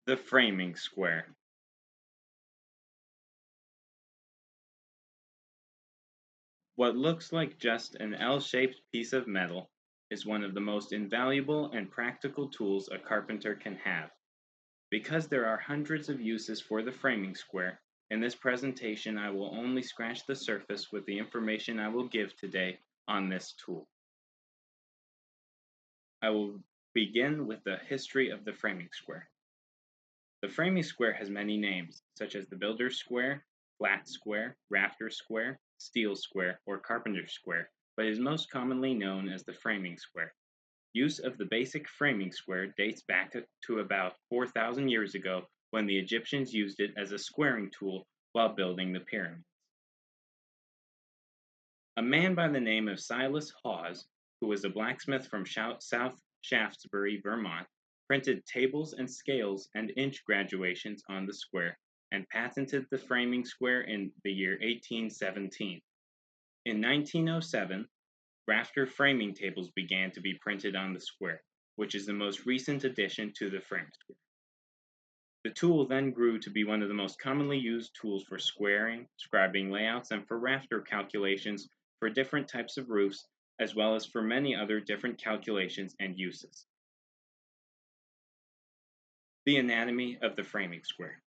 The framing square. What looks like just an L-shaped piece of metal is one of the most invaluable and practical tools a carpenter can have. Because there are hundreds of uses for the framing square, in this presentation I will only scratch the surface with the information I will give today on this tool. I will begin with the history of the framing square. The framing square has many names, such as the builder's square, flat square, rafter square, steel square, or carpenter square, but is most commonly known as the framing square. Use of the basic framing square dates back to about 4,000 years ago when the Egyptians used it as a squaring tool while building the pyramids. A man by the name of Silas Hawes, who was a blacksmith from South Shaftesbury, Vermont, printed tables and scales and inch graduations on the square, and patented the framing square in the year 1817. In 1907, rafter framing tables began to be printed on the square, which is the most recent addition to the frame square. The tool then grew to be one of the most commonly used tools for squaring, scribing layouts, and for rafter calculations for different types of roofs, as well as for many other different calculations and uses. The anatomy of the framing square.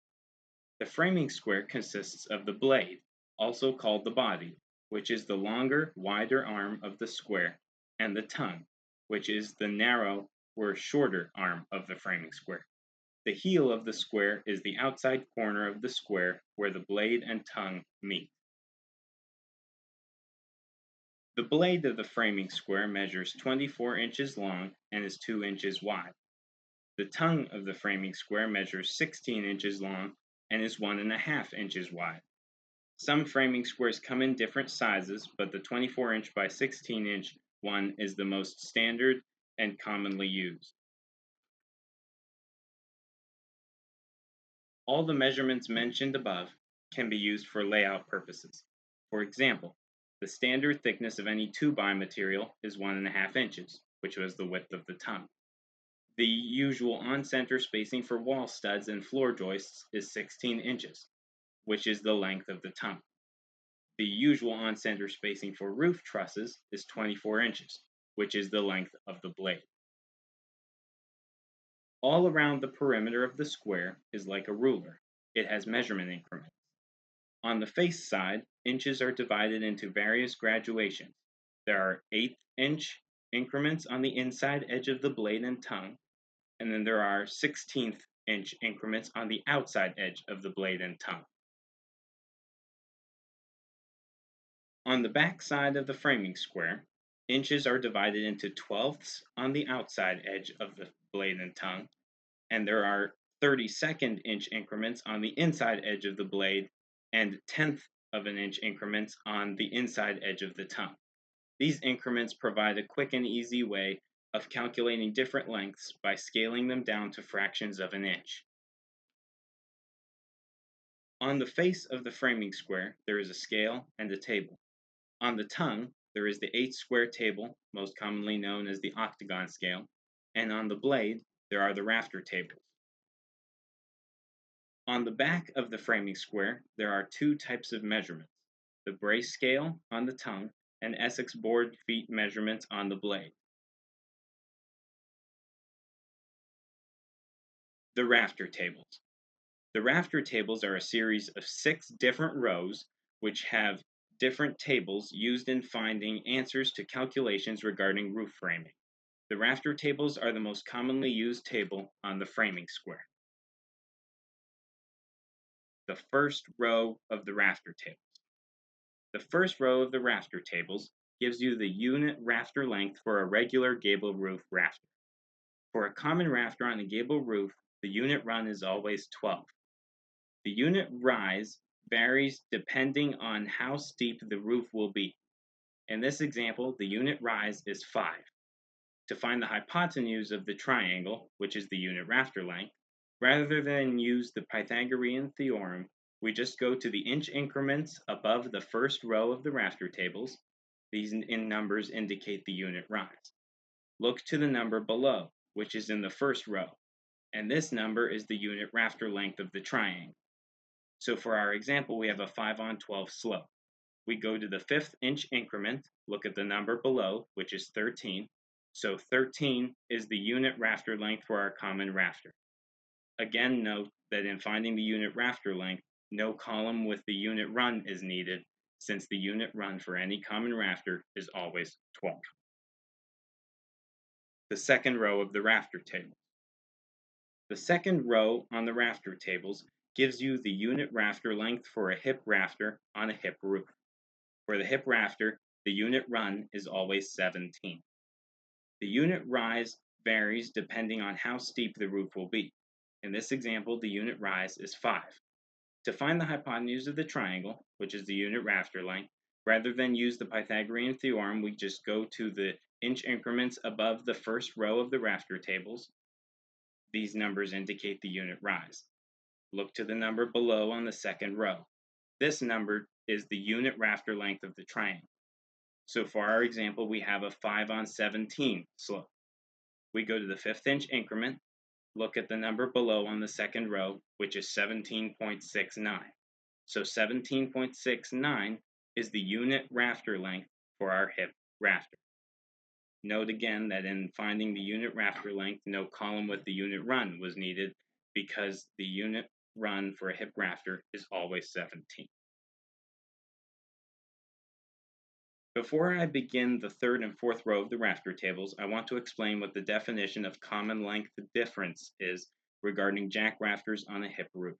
The framing square consists of the blade, also called the body, which is the longer, wider arm of the square, and the tongue, which is the narrow or shorter arm of the framing square. The heel of the square is the outside corner of the square where the blade and tongue meet. The blade of the framing square measures 24 inches long and is 2 inches wide. The tongue of the framing square measures 16 inches long and is 1.5 inches wide. Some framing squares come in different sizes, but the 24-inch by 16-inch one is the most standard and commonly used. All the measurements mentioned above can be used for layout purposes. For example, the standard thickness of any 2x material is 1.5 inches, which was the width of the tongue. The usual on-center spacing for wall studs and floor joists is 16 inches, which is the length of the tongue. The usual on-center spacing for roof trusses is 24 inches, which is the length of the blade. All around the perimeter of the square is like a ruler. It has measurement increments. On the face side, inches are divided into various graduations. There are 1/8-inch increments on the inside edge of the blade and tongue, and then there are 1/16-inch increments on the outside edge of the blade and tongue. On the back side of the framing square, inches are divided into 1/12ths on the outside edge of the blade and tongue, and there are 32nd inch increments on the inside edge of the blade and 1/10 of an inch increments on the inside edge of the tongue. These increments provide a quick and easy way of calculating different lengths by scaling them down to fractions of an inch. On the face of the framing square, there is a scale and a table. On the tongue, there is the 8-square table, most commonly known as the octagon scale, and on the blade, there are the rafter tables. On the back of the framing square, there are 2 types of measurements, the brace scale on the tongue and Essex board feet measurements on the blade. The rafter tables. The rafter tables are a series of 6 different rows which have different tables used in finding answers to calculations regarding roof framing. The rafter tables are the most commonly used table on the framing square. The first row of the rafter tables. The first row of the rafter tables gives you the unit rafter length for a regular gable roof rafter. For a common rafter on a gable roof, the unit run is always 12. The unit rise varies depending on how steep the roof will be. In this example, the unit rise is 5. To find the hypotenuse of the triangle, which is the unit rafter length, rather than use the Pythagorean theorem, we just go to the inch increments above the first row of the rafter tables. These in numbers indicate the unit rise. Look to the number below, which is in the first row. and this number is the unit rafter length of the triangle. So for our example, we have a 5 on 12 slope. We go to the 5th inch increment, look at the number below, which is 13. So 13 is the unit rafter length for our common rafter. Again, note that in finding the unit rafter length, no column with the unit run is needed, since the unit run for any common rafter is always 12. The second row of the rafter table. The second row on the rafter tables gives you the unit rafter length for a hip rafter on a hip roof. For the hip rafter, the unit run is always 17. The unit rise varies depending on how steep the roof will be. In this example, the unit rise is 5. To find the hypotenuse of the triangle, which is the unit rafter length, rather than use the Pythagorean theorem, we just go to the inch increments above the first row of the rafter tables. These numbers indicate the unit rise. Look to the number below on the second row. This number is the unit rafter length of the triangle. So for our example, we have a 5 on 17 slope. We go to the 5th inch increment, look at the number below on the second row, which is 17.69. So 17.69 is the unit rafter length for our hip rafter. Note again that in finding the unit rafter length, no column with the unit run was needed because the unit run for a hip rafter is always 17. Before I begin the third and fourth row of the rafter tables, I want to explain what the definition of common length difference is regarding jack rafters on a hip roof.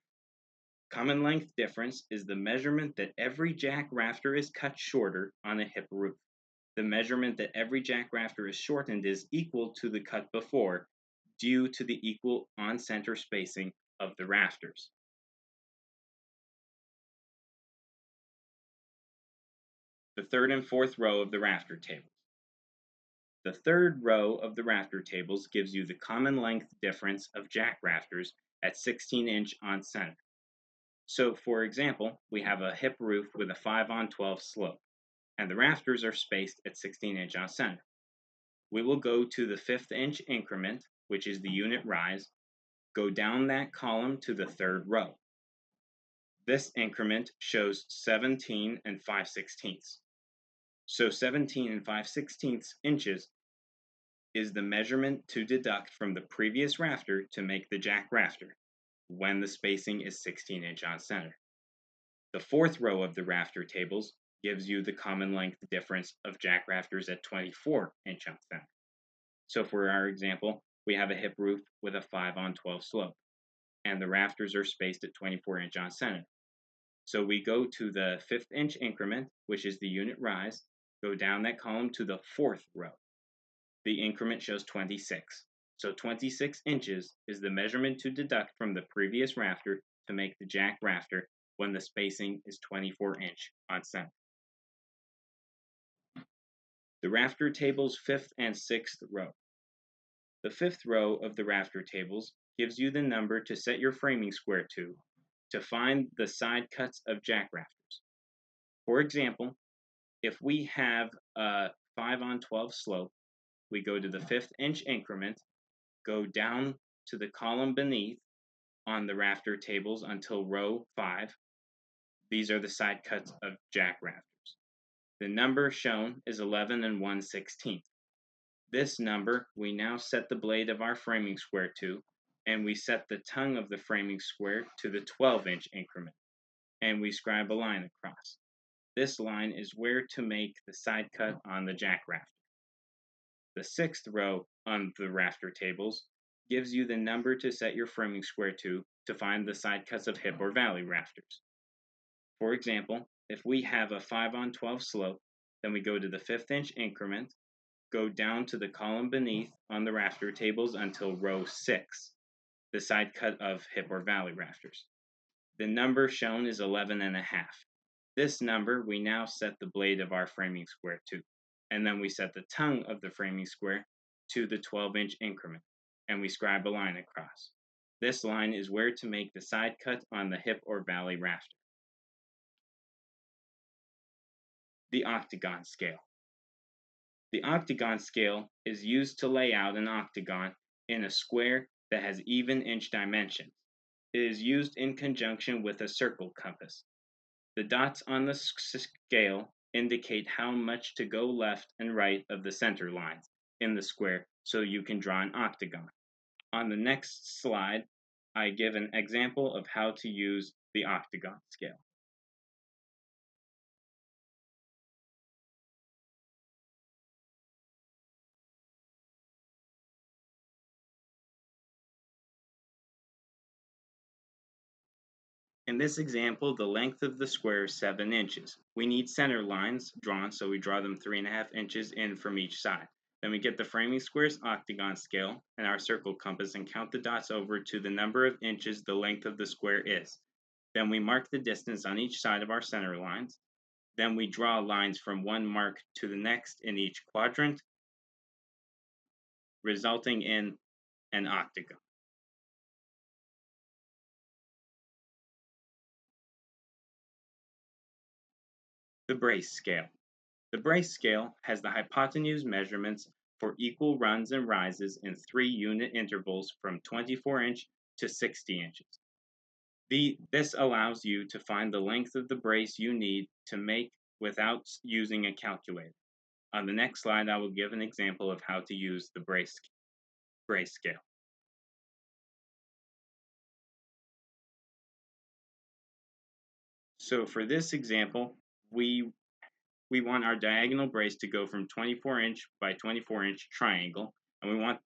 Common length difference is the measurement that every jack rafter is cut shorter on a hip roof. The measurement that every jack rafter is shortened is equal to the cut before due to the equal on-center spacing of the rafters. The third and fourth row of the rafter tables. The third row of the rafter tables gives you the common length difference of jack rafters at 16 inch on center. So for example, we have a hip roof with a 5 on 12 slope, and the rafters are spaced at 16 inch on center. We will go to the 5th inch increment, which is the unit rise, go down that column to the third row. This increment shows 17 and 5/16. So 17 and 5/16 inches is the measurement to deduct from the previous rafter to make the jack rafter, when the spacing is 16 inch on center. The fourth row of the rafter tables gives you the common length difference of jack rafters at 24 inch on center. So for our example, we have a hip roof with a 5 on 12 slope, and the rafters are spaced at 24 inch on center. So we go to the 5th inch increment, which is the unit rise, go down that column to the fourth row. The increment shows 26. So 26 inches is the measurement to deduct from the previous rafter to make the jack rafter when the spacing is 24 inch on center. The rafter table's 5th and 6th row. The 5th row of the rafter tables gives you the number to set your framing square to find the side cuts of jack rafters. For example, if we have a 5 on 12 slope, we go to the 5th inch increment, go down to the column beneath on the rafter tables until row 5. These are the side cuts of jack rafters. The number shown is 11 and 1/16. This number we now set the blade of our framing square to, and we set the tongue of the framing square to the 12 inch increment, and we scribe a line across. This line is where to make the side cut on the jack rafter. The 6th row on the rafter tables gives you the number to set your framing square to find the side cuts of hip or valley rafters. For example, if we have a 5 on 12 slope, then we go to the 5th inch increment, go down to the column beneath on the rafter tables until row 6, the side cut of hip or valley rafters. The number shown is 11.5. This number we now set the blade of our framing square to, and then we set the tongue of the framing square to the 12 inch increment, and we scribe a line across. This line is where to make the side cut on the hip or valley rafter. The octagon scale. The octagon scale is used to lay out an octagon in a square that has even inch dimensions. It is used in conjunction with a circle compass. The dots on the scale indicate how much to go left and right of the center lines in the square so you can draw an octagon. On the next slide, I give an example of how to use the octagon scale. In this example, the length of the square is 7 inches. We need center lines drawn, so we draw them 3.5 inches in from each side. Then we get the framing square's octagon scale and our circle compass and count the dots over to the number of inches the length of the square is. Then we mark the distance on each side of our center lines. Then we draw lines from one mark to the next in each quadrant, resulting in an octagon. The brace scale. The brace scale has the hypotenuse measurements for equal runs and rises in 3 unit intervals from 24-inch to 60 inches. This allows you to find the length of the brace you need to make without using a calculator. On the next slide, I will give an example of how to use the brace scale. So for this example, we want our diagonal brace to go from 24-inch by 24-inch triangle, and we want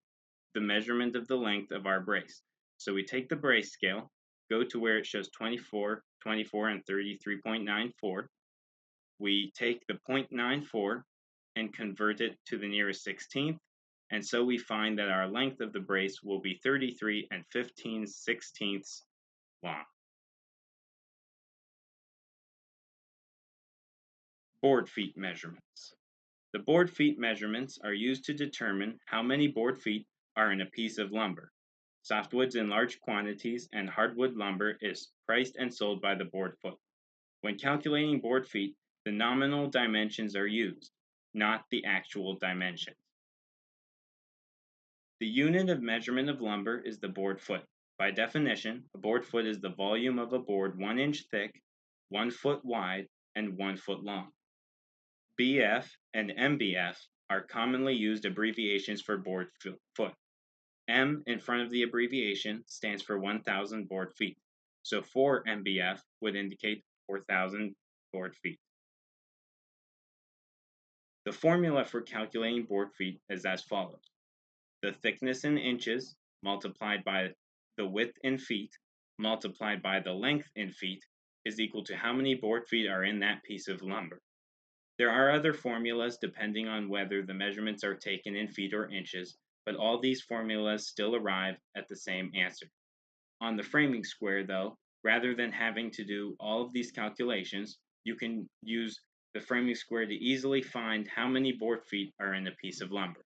the measurement of the length of our brace. So we take the brace scale, go to where it shows 24, 24, and 33.94. We take the 0.94 and convert it to the nearest 16th, and so we find that our length of the brace will be 33 and 15/16 long. Board feet measurements. The board feet measurements are used to determine how many board feet are in a piece of lumber. Softwoods in large quantities and hardwood lumber is priced and sold by the board foot. When calculating board feet, the nominal dimensions are used, not the actual dimensions. The unit of measurement of lumber is the board foot. By definition, a board foot is the volume of a board 1 inch thick, 1 foot wide, and 1 foot long. BF and MBF are commonly used abbreviations for board foot. M in front of the abbreviation stands for 1,000 board feet. So 4 MBF would indicate 4,000 board feet. The formula for calculating board feet is as follows. The thickness in inches multiplied by the width in feet multiplied by the length in feet is equal to how many board feet are in that piece of lumber. There are other formulas depending on whether the measurements are taken in feet or inches, but all these formulas still arrive at the same answer. On the framing square, though, rather than having to do all of these calculations, you can use the framing square to easily find how many board feet are in a piece of lumber.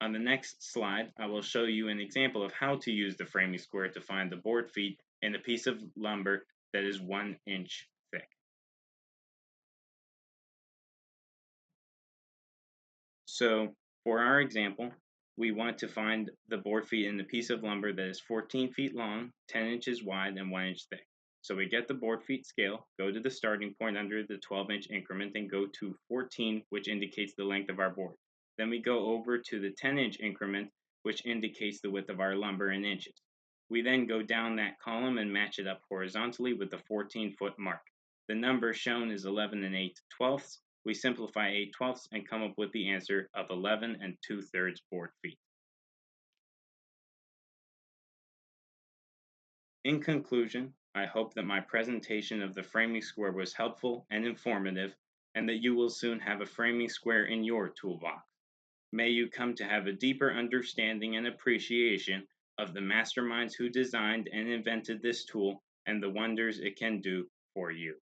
On the next slide, I will show you an example of how to use the framing square to find the board feet in a piece of lumber that is 1 inch thick. So for our example, we want to find the board feet in the piece of lumber that is 14 feet long, 10 inches wide, and 1 inch thick. So we get the board feet scale, go to the starting point under the 12-inch increment, and go to 14, which indicates the length of our board. Then we go over to the 10-inch increment, which indicates the width of our lumber in inches. We then go down that column and match it up horizontally with the 14-foot mark. The number shown is 11 8/12. We simplify 8/12 and come up with the answer of 11 2/3 board feet. In conclusion, I hope that my presentation of the framing square was helpful and informative, and that you will soon have a framing square in your toolbox. May you come to have a deeper understanding and appreciation of the masterminds who designed and invented this tool and the wonders it can do for you.